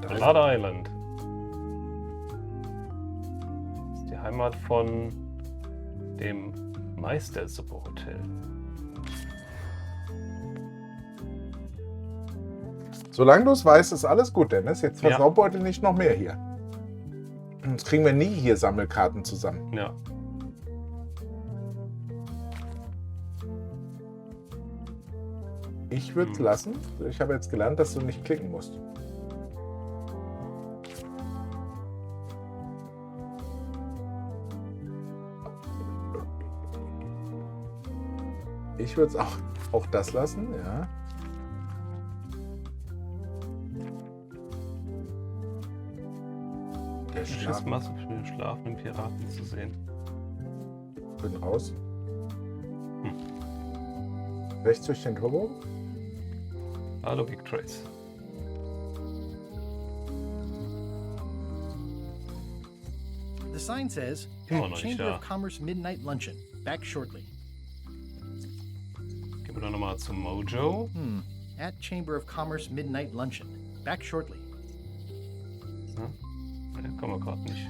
Blood Island. Das ist die Heimat von dem Meistersuppe-Hotel. Solange du es weißt, ist alles gut, Dennis. Jetzt Ja. Versaubeutel nicht noch mehr hier. Sonst kriegen wir nie hier Sammelkarten zusammen. Ja. Ich würde es lassen. Ich habe jetzt gelernt, dass du nicht klicken musst. Ich würde es auch das lassen, ja. Der Schlaf. Schiffsmasse für den schlafenden Piraten zu sehen. Bin raus. Rechts durch den Turbo. Hallo Big Trace. The sign says, Immer at noch nicht Chamber da. of Commerce Midnight Luncheon. Back shortly. Gehen wir doch nochmal zum Mojo. At Chamber of Commerce Midnight Luncheon. Back shortly. Ne, kommen wir gerade nicht.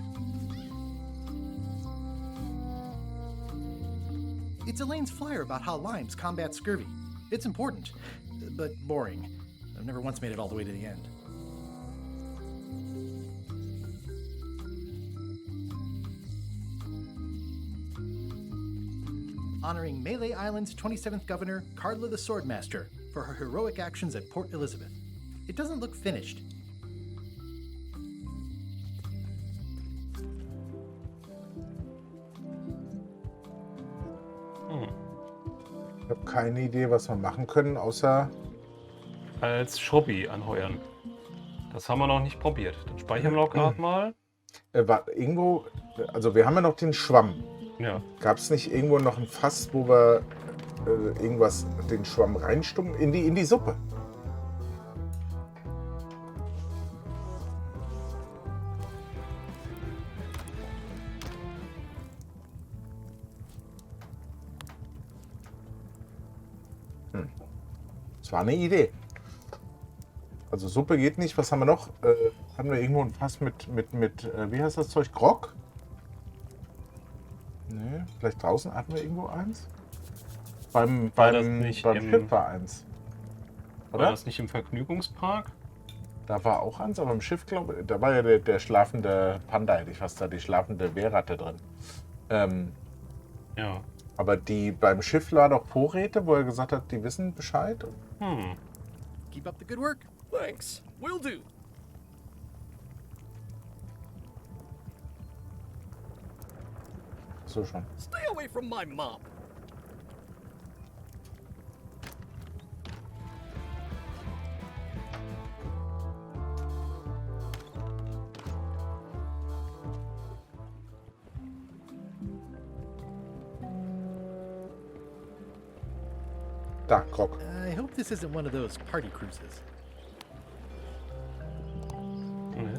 It's Elaine's flyer about how limes combat scurvy. It's important, but boring. I've never once made it all the way to the end. Honoring Malay Island's 27th governor, Carla the Swordmaster, for her heroic actions at Port Elizabeth. It doesn't look finished. Ich habe keine Idee, was wir machen können, außer Als Schrubbi anheuern. Das haben wir noch nicht probiert. Dann speichern wir doch gerade mal. war irgendwo. Also wir haben ja noch den Schwamm. Ja. Gab es nicht irgendwo noch ein Fass, wo wir irgendwas, den Schwamm reinstummen in die Suppe? Das war eine Idee. Also Suppe geht nicht. Was haben wir noch? Haben wir irgendwo ein Fass mit wie heißt das Zeug? Grog? Nee, vielleicht draußen hatten wir irgendwo eins? Beim das nicht im- Schiff war eins. War Oder? das nicht im Vergnügungspark? Da war auch eins, aber im Schiff, glaube ich, da war ja der schlafende Panda, hätte ich fast da, die schlafende Wehrratte drin. Ja. Aber die beim Schiff war doch Vorräte, wo er gesagt hat, die wissen Bescheid. Keep up the good work. Thanks. Will do. So schon. Stay away from my mop. Da, Grog. I hope this isn't one of those party cruises. Nee.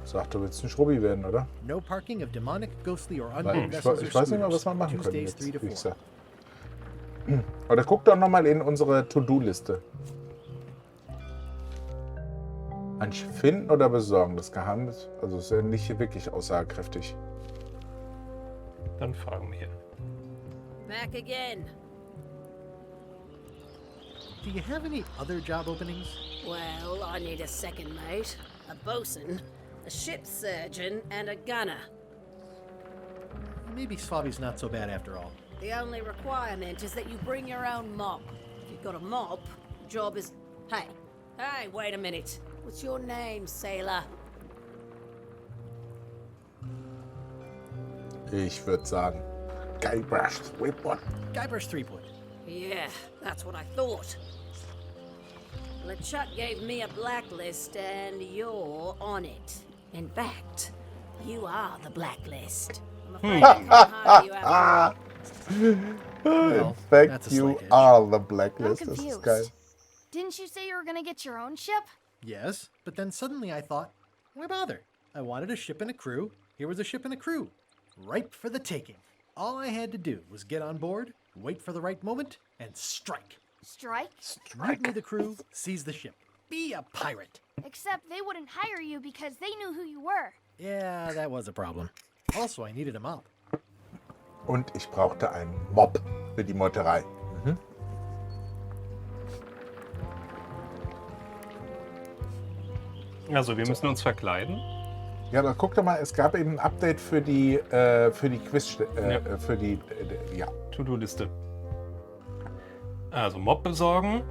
Sag, du willst ein Schrubbi werden, oder? No parking of demonic, ghostly, or Weil unknown vessels or ich weiß nicht mal, was schooners. wir machen können Tuesdays jetzt, 3 to wie ich 4. sag. Oder guck doch nochmal in unsere To-Do-Liste. Ein Schiff finden oder besorgen, das Geheimnis, also ist ja nicht wirklich aussagekräftig. Dann fragen wir. Back again. Do you have any other job openings? Well, I need a second mate, a bosun, a ship's surgeon, and a gunner. Maybe Swabi's not so bad after all. The only requirement is that you bring your own mop. If you've got a mop, the job is... Hey, wait a minute. What's your name, sailor? Ich würde sagen, Guybrush Threepwood. Guybrush Threepwood. Yeah, that's what I thought. LeChuck gave me a blacklist, and you're on it. In fact, you are the blacklist. I'm afraid I can't hire you after all. Well, In fact, that's a you slight edge. are the I'm blacklist. Das ist confused. geil. Didn't you say you were gonna get your own ship? Yes, but then suddenly I thought, why bother? I wanted a ship and a crew. Here was a ship and a crew. Ripe for the taking. All I had to do was get on board, wait for the right moment, and strike. Strike? Write me the crew, seize the ship. Be a pirate. Except they wouldn't hire you because they knew who you were. Yeah, that was a problem. Also, I needed a mop. Und ich brauchte einen Mopp für die Meuterei. Also, wir müssen uns verkleiden. Ja, aber guck doch mal, es gab eben ein Update für die Quiz, Ja. für die, ja. To-Do-Liste. Also, Mob besorgen.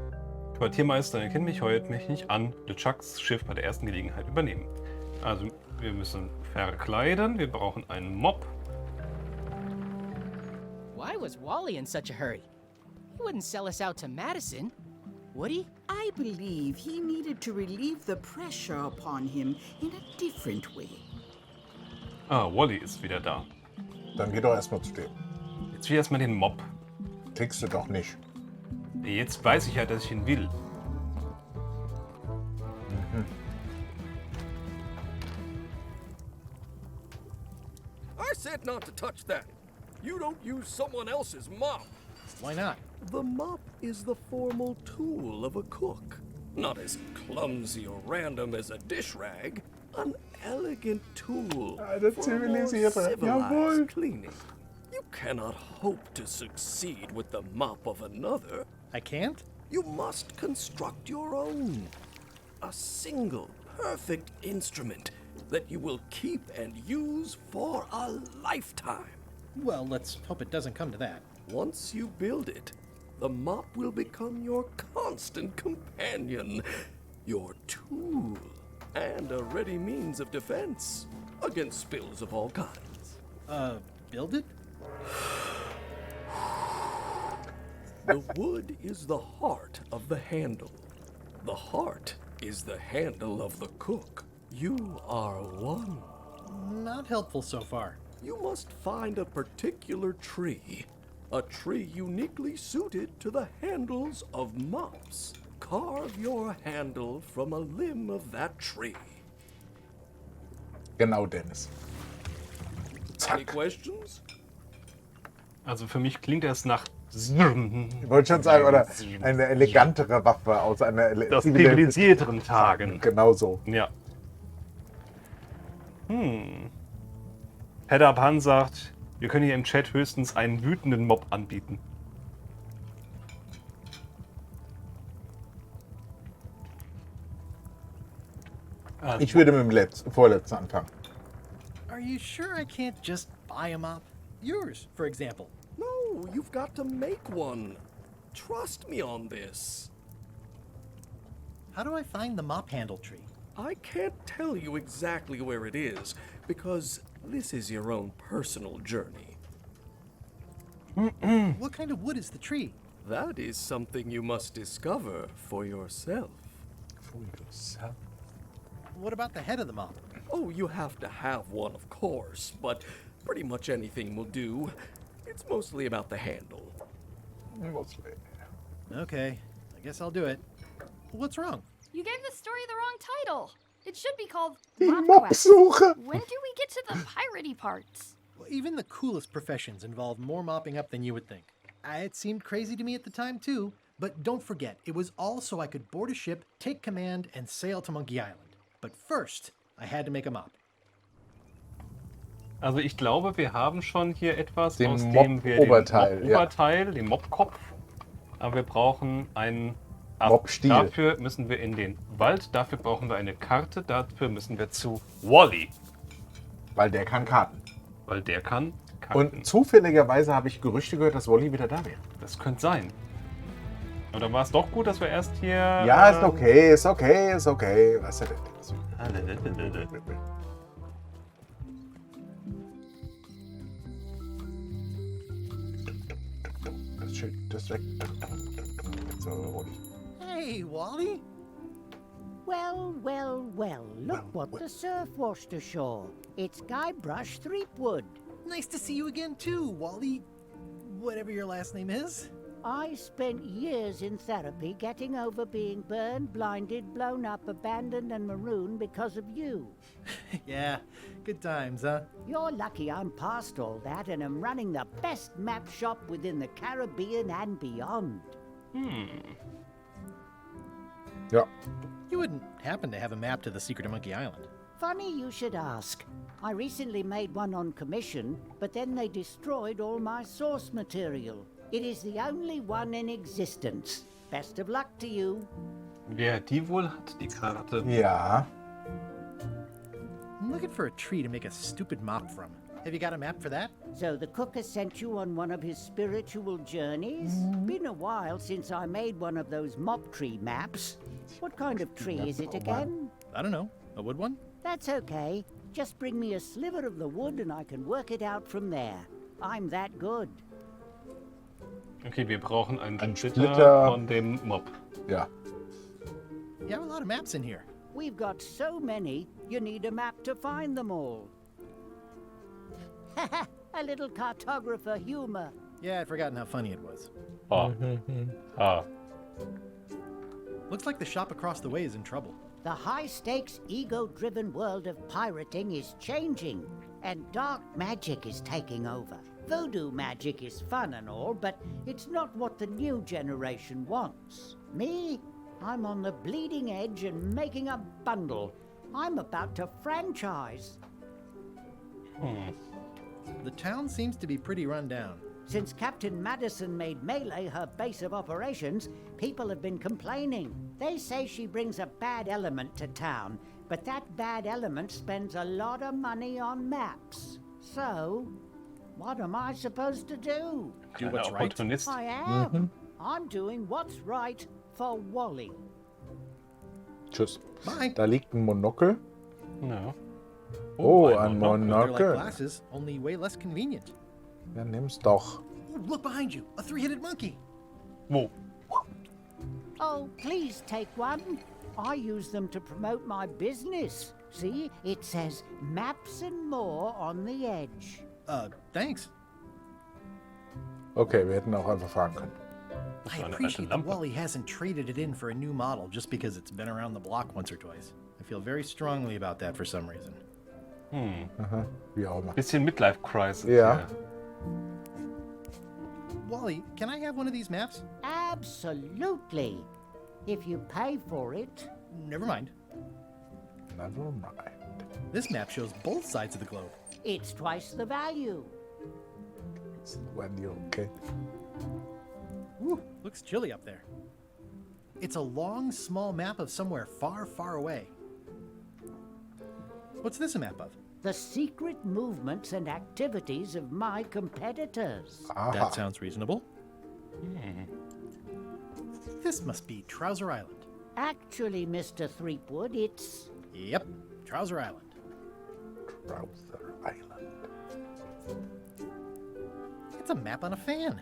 Quartiermeister erkennt mich, heuert mich nicht an. LeChucks Schiff bei der ersten Gelegenheit übernehmen. Also, wir müssen verkleiden. Wir brauchen einen Mob. Why was Wally in such a hurry? He wouldn't sell us out to Madison, would he? I believe he needed to relieve the pressure upon him in a different way. Ah, Wally ist wieder da. Dann geh doch erstmal zu dem. Jetzt will ich erstmal den Mob. Kriegst du doch nicht. Jetzt weiß ich ja, dass ich ihn will. I said not to touch that. You don't use someone else's mop. Why not? The mop is the formal tool of a cook. Not as clumsy or random as a dish rag. An elegant tool Eine for a more zivilisierte, jawohl. civilized cleaning. You cannot hope to succeed with the mop of another. I can't? You must construct your own. A single, perfect instrument that you will keep and use for a lifetime. Well, let's hope it doesn't come to that. Once you build it, the mop will become your constant companion, your tool, and a ready means of defense against spills of all kinds. Build it? The wood is the heart of the handle. The heart is the handle of the cook. You are one. Not helpful so far. You must find a particular tree. A tree uniquely suited to the handles of mops. Carve your handle from a limb of that tree. Genau, Dennis. Any Zack. questions? Also, für mich klingt das nach Ich wollte schon sagen, oder eine elegantere Waffe aus einer das zivilisierteren Tagen. Genau so. Ja. Hedda Pan sagt, wir können hier im Chat höchstens einen wütenden Mob anbieten. Also, Ich würde mit dem vorletzten anfangen. Are you sure I can't just buy a mop? Yours, for example. No, you've got to make one. Trust me on this. How do I find the mop handle tree? I can't tell you exactly where it is, because this is your own personal journey. What kind of wood is the tree? That is something you must discover for yourself. What about the head of the mop? Oh, you have to have one, of course, but pretty much anything will do. It's mostly about the handle. Okay, I guess I'll do it. What's wrong? You gave the story the wrong title. It should be called Die Mop Quest. Mopsuche. When do we get to the piratey parts? Well, even the coolest professions involve more mopping up than you would think. It seemed crazy to me at the time, too. But don't forget, it was all so I could board a ship, take command, and sail to Monkey Island. But first, I had to make a mop. also ich glaube, wir haben schon hier etwas, Den aus dem wir Mob-Oberteil, den ja. Mob-Oberteil, den Mob-Kopf, aber wir brauchen einen Mob-Stiel. Dafür müssen wir in den Wald, dafür brauchen wir eine Karte, dafür müssen wir zu Wally, Weil der kann Karten. weil der kann Karten. Und zufälligerweise habe ich Gerüchte gehört, dass Wally wieder da wäre. Das könnte sein. Oder war es doch gut, dass wir erst hier... Ja, ist okay, ist okay, ist okay. Was ist denn? Das Schild, das weg. So, Wally. Hey, Wally? Well, well, well, look what the surf washed ashore. It's Guybrush Threepwood. Nice to see you again, too, Wally. Whatever your last name is. I spent years in therapy getting over being burned, blinded, blown up, abandoned, and marooned because of you. Yeah, good times, huh? You're lucky I'm past all that and am running the best map shop within the Caribbean and beyond. Ja. You wouldn't happen to have a map to the secret of Monkey Island. Funny you should ask. I recently made one on commission, but then they destroyed all my source material. It is the only one in existence. Best of luck to you. Wer die wohl hat, die Karte? Ja. I'm looking for a tree to make a stupid mop from. Have you got a map for that? So the cook has sent you on one of his spiritual journeys? Been a while since I made one of those mop tree maps. What kind of tree is it again? I don't know. A wood one? That's okay. Just bring me a sliver of the wood and I can work it out from there. I'm that good. Okay, wir brauchen einen Splitter Splitter. von dem Mob. Ja. You have a lot of maps in here. We've got so many, you need a map to find them all. A little cartographer humor. Yeah, I'd forgotten how funny it was. Ah. Ah. Looks like the shop across the way is in trouble. The high-stakes, ego-driven world of pirating is changing, and dark magic is taking over. Voodoo magic is fun and all, but it's not what the new generation wants. Me? I'm on the bleeding edge and making a bundle. I'm about to franchise. The town seems to be pretty run down. Since Captain Madison made Melee her base of operations, people have been complaining. They say she brings a bad element to town, but that bad element spends a lot of money on maps. So, what am I supposed to do? Do what's right. Opportunist. I am. I'm doing what's right for Wally. Tschüss. Bye. Da liegt ein Monokel. Ja. Oh, ein ein They're like Monokel. glasses, only way less convenient. Ja, nimm's doch. Ooh, look behind you, a three-headed monkey. Wo? Oh, please take one. I use them to promote my business. See, it says maps and more on the edge. Thanks. Okay, wir hätten auch einfach fahren können. I appreciate that Wally hasn't traded it in for a new model just because it's been around the block once or twice. I feel very strongly about that for some reason. Aha, wie auch immer. Bisschen Midlife Crisis. Ja. Wally, can I have one of these maps? Absolutely. If you pay for it. Never mind. Never mind. This map shows both sides of the globe. It's twice the value. When you're okay. Woo, looks chilly up there. It's a long, small map of somewhere far, far away. What's this a map of? The secret movements and activities of my competitors. Aha. That sounds reasonable. This must be Trouser Island. Actually, Mr. Threepwood, it's... Yep, Trouser Island. Trouser Island. It's a map on a fan.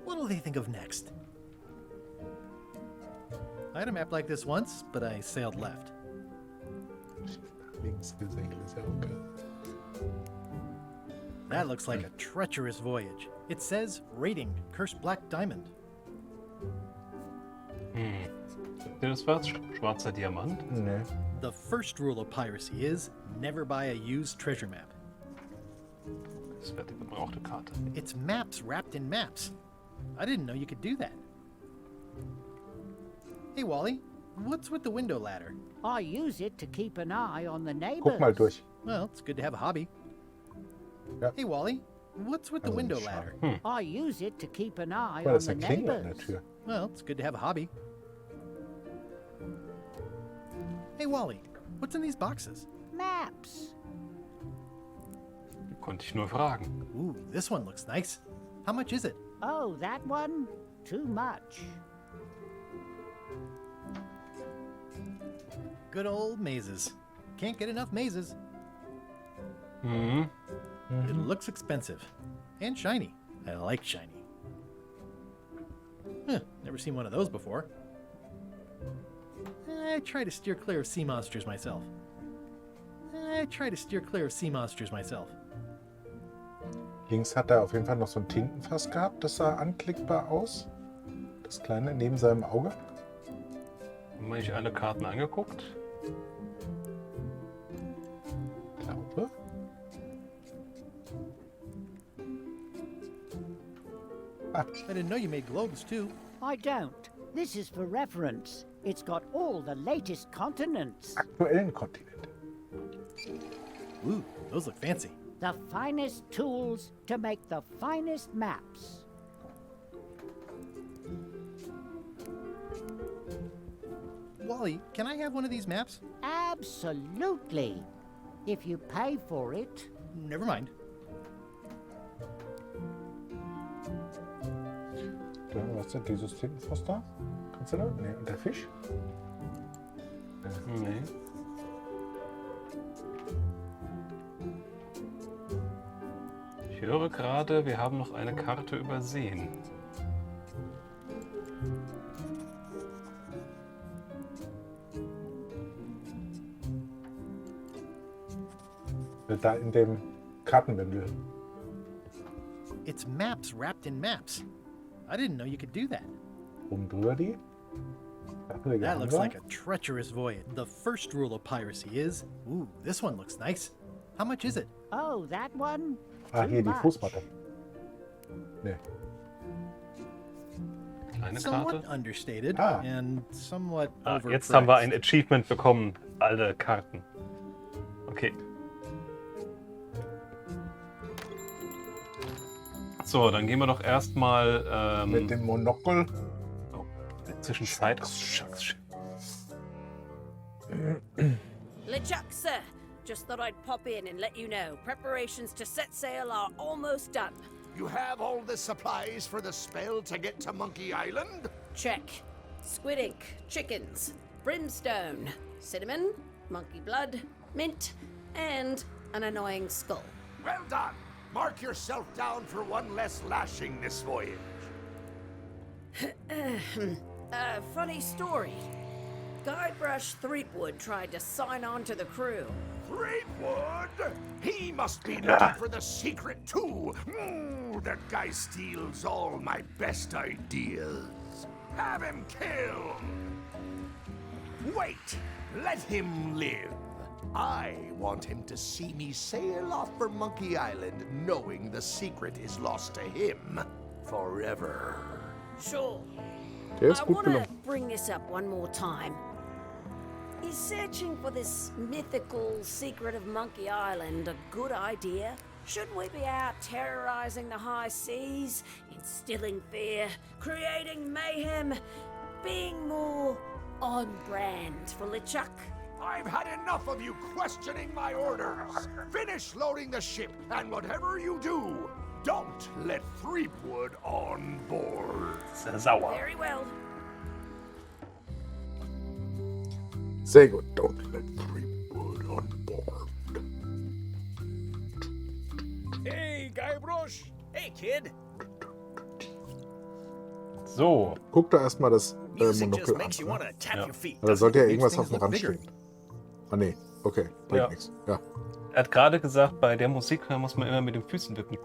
What'll they think of next? I had a map like this once, but I sailed left. Links gesehen ist ja okay. That looks like a treacherous voyage. It says, rating, cursed black diamond. Das war's. Schwarzer Diamant. Nee. The first rule of piracy is, never buy a used treasure map. Das wird die gebrauchte Karte. It's maps wrapped in maps. I didn't know you could do that. Hey, Wally, what's with the window ladder? I use it to keep an eye on the neighbors. Guck mal durch. Well, it's good to have a hobby. Ja. Hey, Wally, what's with the Also window ein ladder? I use it to keep an eye Guck mal, on das ist the eine Klingel an der neighbors. Tür. Well, it's good to have a hobby. Hey, Wally, what's in these boxes? Maps. Konnte ich nur fragen. Ooh, this one looks nice. How much is it? Oh, that one? Too much. Good old mazes. Can't get enough mazes. Mhm. It looks expensive. And shiny. I like shiny. Huh, never seen one of those before. I try to steer clear of sea monsters myself. Links hat er auf jeden Fall noch so ein Tintenfass gehabt. Das sah anklickbar aus. Das kleine neben seinem Auge. Haben wir nicht alle Karten angeguckt? Ich glaube. I didn't know you made globes too. I don't. This is for reference. It's got all the latest continents. Aktuellen Kontinent. Ooh, those look fancy. The finest tools to make the finest maps. Wally, can I have one of these maps? Absolutely. If you pay for it. Never mind. Was ist denn dieses Tintenfuster? Kannst du da? Ne, und der Fisch? Nee. Ich höre gerade, wir haben noch eine Karte übersehen. Da in dem Kartenbündel. It's maps wrapped in maps. I didn't know you could do that. Oben drüber die. That looks like a treacherous voyage. The first rule of piracy is, ooh, this one looks nice. How much is it? Oh, that one? Ah, hier die Too much. Fußmatte. Ne. Kleine Somewhat Karte. understated Ah. and somewhat Jetzt haben wir ein overpriced. Achievement bekommen. Alle Karten. Okay. So, dann gehen wir doch erstmal Mit dem Monokel. Zwischenzeit. Oh, Scheiße. LeChuck, sir. Just thought I'd pop in and let you know. Preparations to set sail are almost done. You have all the supplies for the spell to get to Monkey Island? Check. Squid ink, chickens, brimstone, cinnamon, monkey blood, mint, and an annoying skull. Well done! Mark yourself down for one less lashing this voyage. Funny story. Guybrush Threepwood tried to sign on to the crew. Threepwood? He must be looking for the secret too. That guy steals all my best ideas. Have him killed. Wait, let him live. I want him to see me sail off for Monkey Island knowing the secret is lost to him forever. Sure. Der ist I gut want to gelungen. bring this up one more time. Is searching for this mythical secret of Monkey Island a good idea? Should we be out terrorizing the high seas, instilling fear, creating mayhem, being more on brand for LeChuck? I've had enough of you questioning my orders. Finish loading the ship, and whatever you do, don't let Threepwood on board. Sehr sauer. Very well. Sehr gut. Don't let Threepwood on board. Hey, Guybrush. Hey, kid. So. Guck da erstmal das Music just Monokel an. makes you want Ne? to tap your feet. Da sollte ja Makes irgendwas things auf dem look Rand bigger. stehen. Ah ne, okay. Bringt Ja. nichts. Ja. Er hat gerade gesagt, bei der Musik muss man immer mit den Füßen wippen.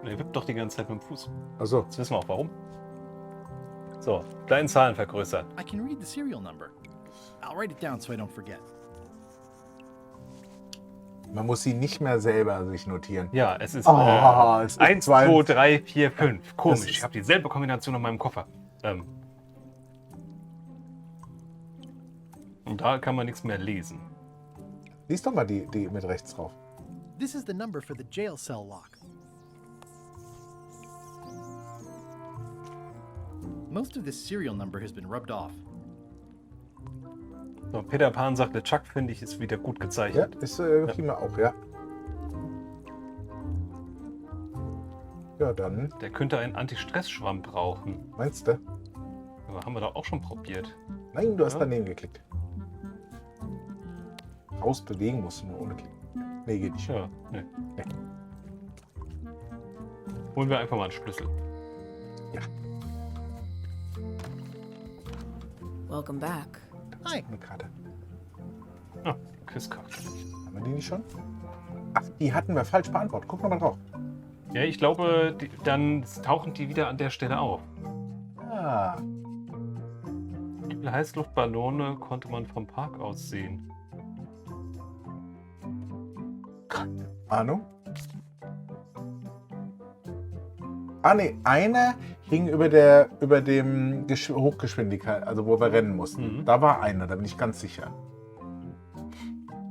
Und er wippt doch die ganze Zeit mit dem Fuß. Also, Jetzt wissen wir auch warum. So, kleinen Zahlen vergrößern. I can read the serial number. I'll write it down so I don't forget. man muss sie nicht mehr selber sich notieren. Ja, es ist, Es ist 1, 2, 3, 4, 5. Komisch, ist- ich habe dieselbe Kombination in meinem Koffer. Und da kann man nichts mehr lesen. Lies doch mal die mit rechts drauf. This is the number for the jail cell lock. Most of this serial number has been rubbed off. So, Peter Pan sagt, der Chuck, finde ich, ist wieder gut Ja, gezeichnet. ist prima auch, ja. Ja, dann Der könnte einen Anti-Stress-Schwamm brauchen. meinst du? Aber haben wir doch auch schon probiert. Nein, du hast Ja. daneben geklickt. Rausbewegen musst du nur ohne Klicken. Nee, geht nicht. Ja, ne. Nee. Holen wir einfach mal einen Schlüssel. Welcome back. Hi. Eine Karte. Ah, Kisskarte. Haben wir die nicht schon? Ach, die hatten wir falsch beantwortet. Guck nochmal drauf. Ja, ich glaube, dann tauchen die wieder an der Stelle auf. Ah, Wie viele Heißluftballone konnte man vom Park aus sehen? Ahnung. nee, einer hing über dem Hochgeschwindigkeit, also wo wir rennen mussten. Da war einer, da bin ich ganz sicher.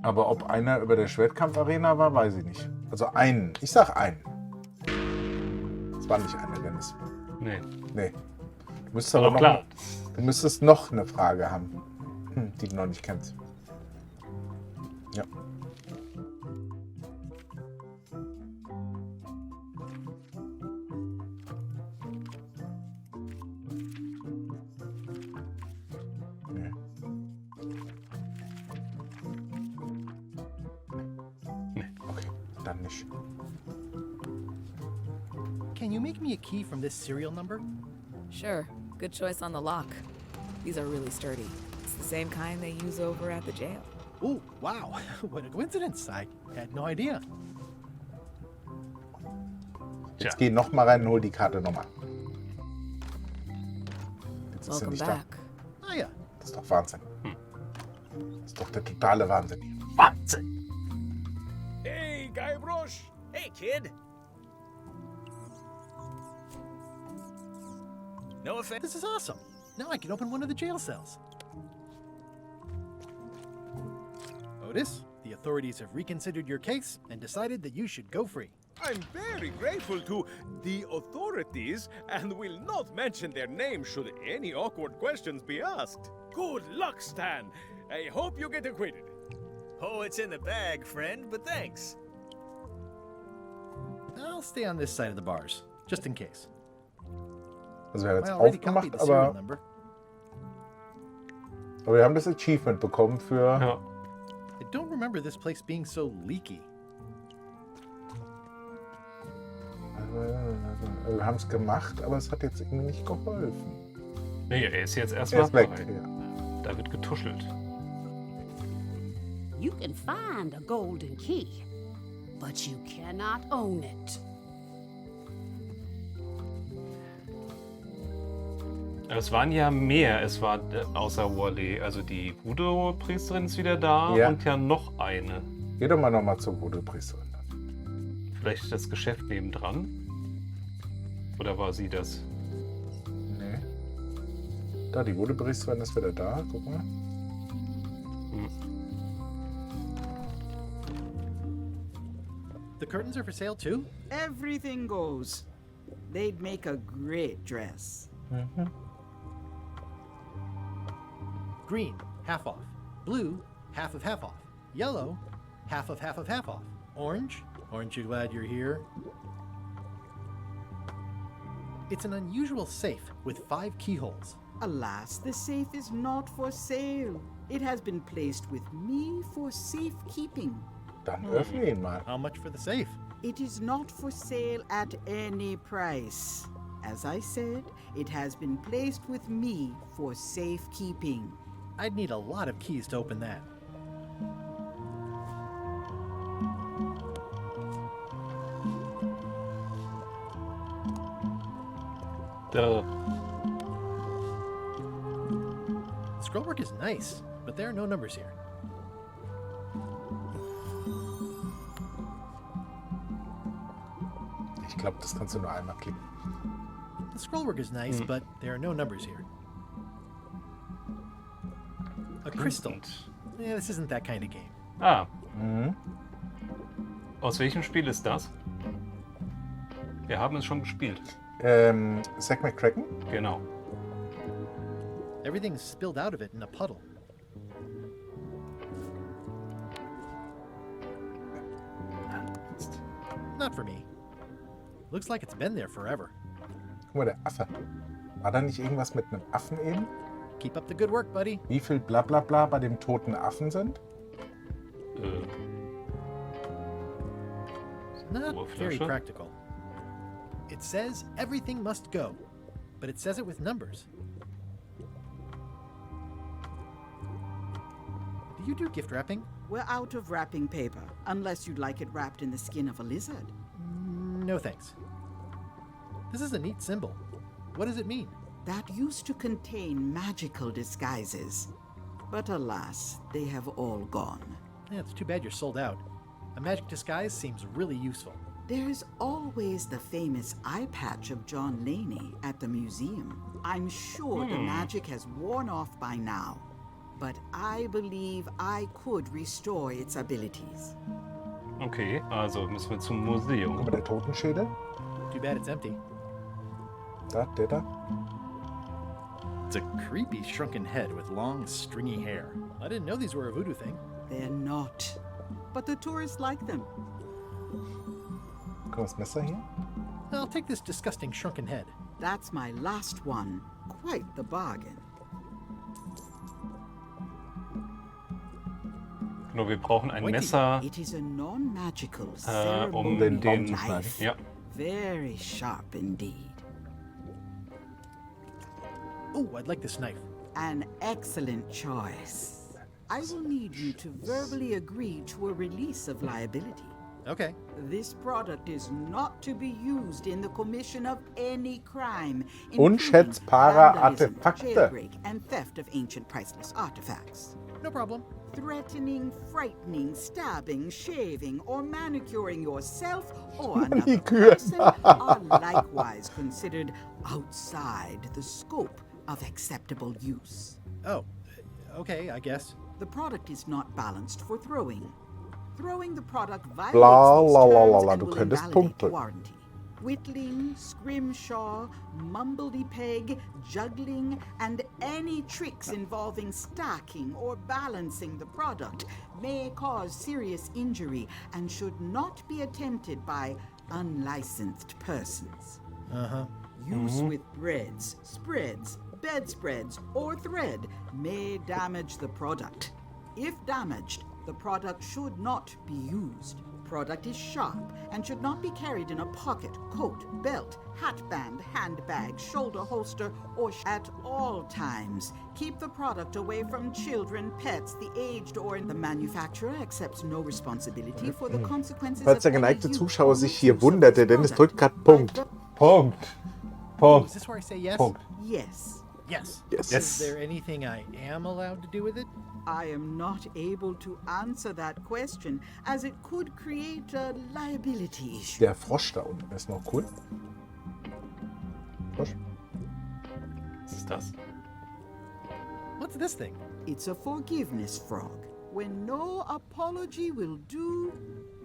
Aber ob einer über der Schwertkampfarena war, weiß ich nicht. Also einen. Ich sag einen. Das war nicht einer, Dennis. Nee. Nee. Du müsstest noch eine Frage haben, die du noch nicht kennst. Ja. Nee. Okay, dann nicht. Can you make me a key from this serial number? Sure. Good choice on the lock. These are really sturdy. It's the same kind they use over at the jail. Oh, wow. What a coincidence. I had no idea. Jetzt geh noch mal rein und hol die Karte nochmal. Jetzt ist sie Welcome nicht back. Oh, yeah. Das ist doch Wahnsinn. Das ist doch der totale Wahnsinn. Wahnsinn! Hey, Guybrush! Hey, kid! No offense. This is awesome. Now I can open one of the jail cells. Otis, the authorities have reconsidered your case and decided that you should go free. I'm very grateful to the authorities and will not mention their name should any awkward questions be asked. Good luck, Stan. I hope you get acquitted. Oh, it's in the bag, friend, but thanks. I'll stay on this side of the bars, just in case. Also wir haben jetzt I already aufgemacht, copied the serial aber number. wir haben das Achievement bekommen für... Ja. I don't remember this place being so leaky. Wir haben es gemacht, aber es hat jetzt irgendwie nicht geholfen. Nee, er ist jetzt Er erstmal ist weg. frei. Ja. Da wird getuschelt. You can find a golden key, but you cannot own it. Es waren ja mehr, es war außer Wally. Also die Voodoo-Priesterin ist wieder da Ja. und ja noch eine. Geh doch mal nochmal zur Voodoo-Priesterin. Vielleicht das Geschäft nebendran? Oder war sie das? Nee. Da, die Voodoo-Priesterin ist wieder da. Guck mal. The curtains are for sale too? Everything goes. They'd make a great dress. Green, half off. Blue, half of half off. Yellow, half of half of half off. Orange, aren't you glad you're here? It's an unusual safe with 5 keyholes. Alas, the safe is not for sale. It has been placed with me for safekeeping. Dann öffne ihn mal. How much for the safe? It is not for sale at any price. As I said, it has been placed with me for safekeeping. I'd need a lot of keys to open that. Scrollwork is nice, but there are no numbers here. Ich glaube, das kannst du nur einmal klicken. The scrollwork is nice, but there are no numbers here. A crystal. Yeah, this isn't that kind of game. Ah. Aus welchem Spiel ist das? Wir haben es schon gespielt. Zack McCracken? Genau. Everything's spilled out of it in a puddle. Not for me. Looks like it's been there forever. Guck mal, der Affe. War da nicht irgendwas mit einem Affen eben? Keep up the good work, buddy. Wie viel Blablabla bei dem toten Affen sind? Not very Flasche. practical. It says everything must go, but it says it with numbers. Do you do gift wrapping? We're out of wrapping paper, unless you'd like it wrapped in the skin of a lizard. No thanks. This is a neat symbol. What does it mean? That used to contain magical disguises. But alas, they have all gone. Yeah, it's too bad you're sold out. A magic disguise seems really useful. There's always the famous eye patch of John Laney at the museum. I'm sure the magic has worn off by now, but I believe I could restore its abilities. Okay, also müssen wir zum Guck Museum. mal, der Totenschädel. Too bad it's empty. Da, der da. It's a creepy shrunken head with long, stringy hair. I didn't know these were a voodoo thing. They're not, but the tourists like them. Guck mal, das Messer hier. I'll take this disgusting shrunken head. That's my last one. Quite the bargain. Nur wir brauchen ein Wait, Messer, It is a non-magical um ceremonial den Baum zu knife. schneiden. Ja, Very sharp indeed. Oh, I'd like this knife. An excellent choice. I will need you to verbally agree to a release of liability. Okay. This product is not to be used in the commission of any crime, including Unschätzbare vandalism, Artefakte. jailbreak, and theft of ancient priceless artifacts. No problem. Threatening, frightening, stabbing, shaving, or manicuring yourself or another Manicure. person are likewise considered outside the scope of acceptable use. Oh, okay, I guess. The product is not balanced for throwing. Throwing the product violates Bla, these la, la, la, terms la. and Du will könntest invalidate Punkte. warranty. Whittling, scrimshaw, mumbledy-peg, juggling, and any tricks involving stacking or balancing the product may cause serious injury and should not be attempted by unlicensed persons. Uh-huh. Use with breads, spreads, bedspreads, or thread may damage the product. If damaged, the product should not be used. Product is sharp and should not be carried in a pocket, coat, belt, hatband, handbag, shoulder holster, or at all times. Keep the product away from children, pets, the aged, or the manufacturer accepts no responsibility for the consequences Falls der of any geneigte use Zuschauer or sich hier misuse of wundert, this der Dennis product. drückt gerade Punkt. Punkt. Oh, Punkt. is this where I say yes? Punkt. Yes. Yes. Yes. Is there anything I am allowed to do with it? I am not able to answer that question, as it could create a liability issue. Der Frosch da unten ist noch cool. Frosch. was ist das? What's this thing? It's a forgiveness frog. When no apology will do,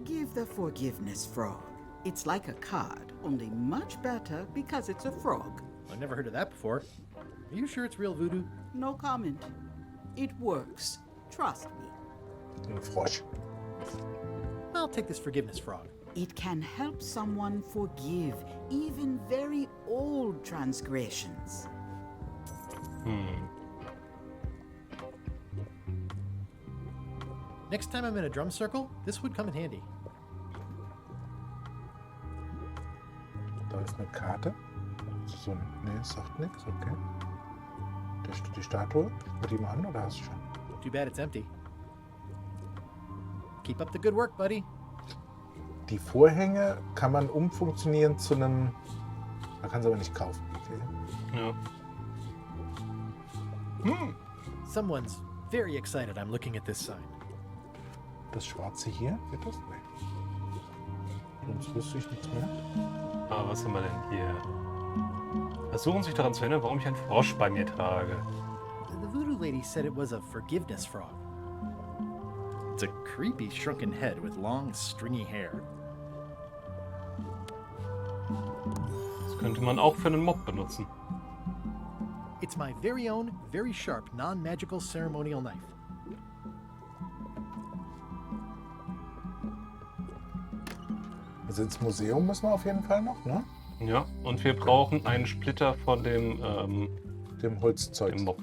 give the forgiveness frog. It's like a card, only much better because it's a frog. I've never heard of that before. Are you sure it's real voodoo? No comment. It works. Trust me. Ein Frosch. I'll take this forgiveness frog. It can help someone forgive even very old transgressions. Next time I'm in a drum circle, this would come in handy. Da ist eine Karte. So, nee, sagt nichts, okay. Die Statue. Mit ihm an oder hast du schon? Too bad it's empty. Keep up the good work, buddy. Die Vorhänge kann man umfunktionieren zu einem. Man kann sie aber nicht kaufen. Okay. Ja. Someone's very excited I'm looking at this sign. Das Schwarze hier, wird das? Nee. Sonst wüsste ich nichts mehr. Ah, was haben wir denn hier? Versuchen sich daran zu erinnern, warum ich einen Frosch bei mir trage. The voodoo lady said it was a forgiveness frog. It's a creepy shrunken head with long, stringy hair. Das könnte man auch für einen Mob benutzen. It's my very own, very sharp, non-magical ceremonial knife. Also ins Museum müssen wir auf jeden Fall noch, ne? Ja, und wir brauchen einen Splitter von dem Dem Holzzeug. dem Mob.